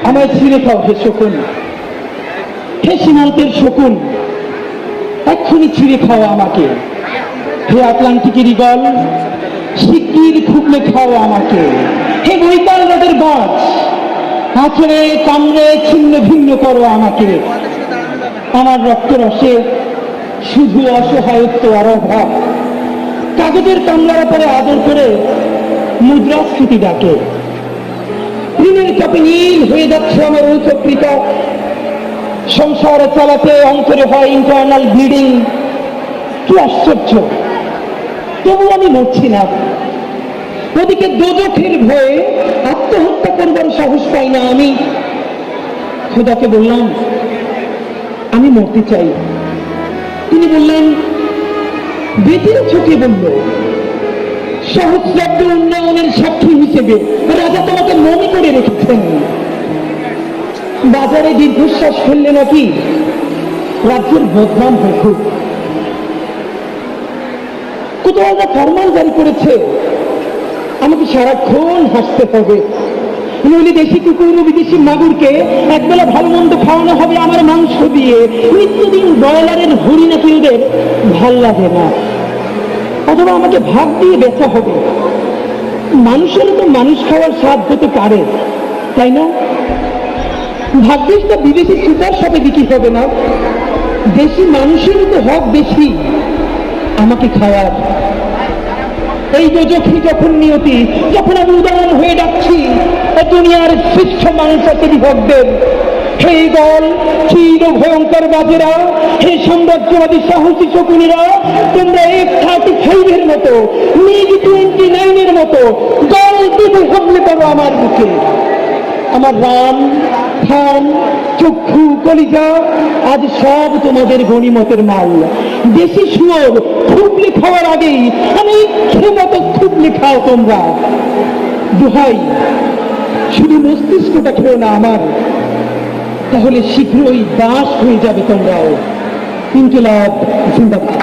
আমায় ছিঁড়ে খাও হে শকুন, হে সীমান্তের শকুন, এক্ষুনি ছিঁড়ে খাও আমাকে। হে আটলান্টিকের ঈগল, শিগগির খুবলে খাও আমাকে। হে বৈকাল নদের বাজ, আছড়ে কামড়ে ছিন্ন ভিন্ন করো আমাকে। আমার রক্তরসে শুধু অসহায়ত্ব আর অভাব, কাগজের কামলার পরে আদর করে মুদ্রাস্ফীতি ডাকে। ঋণের চাপে নীল হয়ে যাচ্ছে আমার উচ্চকৃতা, সংসার চালাতে অন্তরে হয় ইন্টারনাল ব্লিডিং। কি আশ্চর্য, তবু আমি মরছি না। ওদিকে দোজখের ভয়ে আত্মহত্যা করবার সাহস পাই না আমি। খোদাকে বললাম আমি মরতে চাই। তিনি বললেন বেঁচে চোখে বলল, সহস্রাব্দ উন্নয়নের সাক্ষী হিসেবে রাজা তোমাকে মনে করে রেখেছেন। বাজারে দীর্ঘশ্বাস ফেললে নাকি রাজ্যের বদনাম হয় খুব। কোথাও একটা ফরমান জারি করেছে আমাকে সারাক্ষণ হাসতে হবে, নইলে দেশি কুকুর ও বিদেশি মাগুরকে একবেলা ভালো মন্দ খাওয়ানো হবে আমার মাংস দিয়ে। নিত্যদিন ব্রয়লারের হুড়ি নাকি ওদের ভাল লাগে না, অথবা আমাকে ভাগ দিয়ে বেচা হবে। মানুষেরও তো মানুষ খাওয়ার স্বাদ হতে পারে, তাই না? ভাগ্যিসটা বিদেশি সুপার শপে বিক্রি হবে না, দেশি মানুষেরও তো হক বেশি আমাকে খাওয়ার। এই দোজখী যখন নিয়তি, যখন আমি উদাহরণ হয়ে ডাকছি দুনিয়ার শ্রেষ্ঠ মানুষের ভক্তদের, হে দল চির ভয়ঙ্কর বাজেরা, হে সাম্রাজ্যবাদী সাহসী শকুনেরা, তোমরা F-35 মতো, MiG-29 মতো দল দিবে হামলে করো আমার বুকে। আমার রাম, থান, চক্ষু, কলিজা আজ সব তোমাদের গণিমতের মাল। দেশি শুয়োর খুবলে খাওয়ার আগেই আমি ইচ্ছে মতো খুবলে খাও তোমরা। দোহাই, শুধু মস্তিষ্কটা খেও না আমার, তাহলে শীঘ্রই দাস হয়ে যাবে তোমরাও। ইনকিলাব জিন্দাবাদ।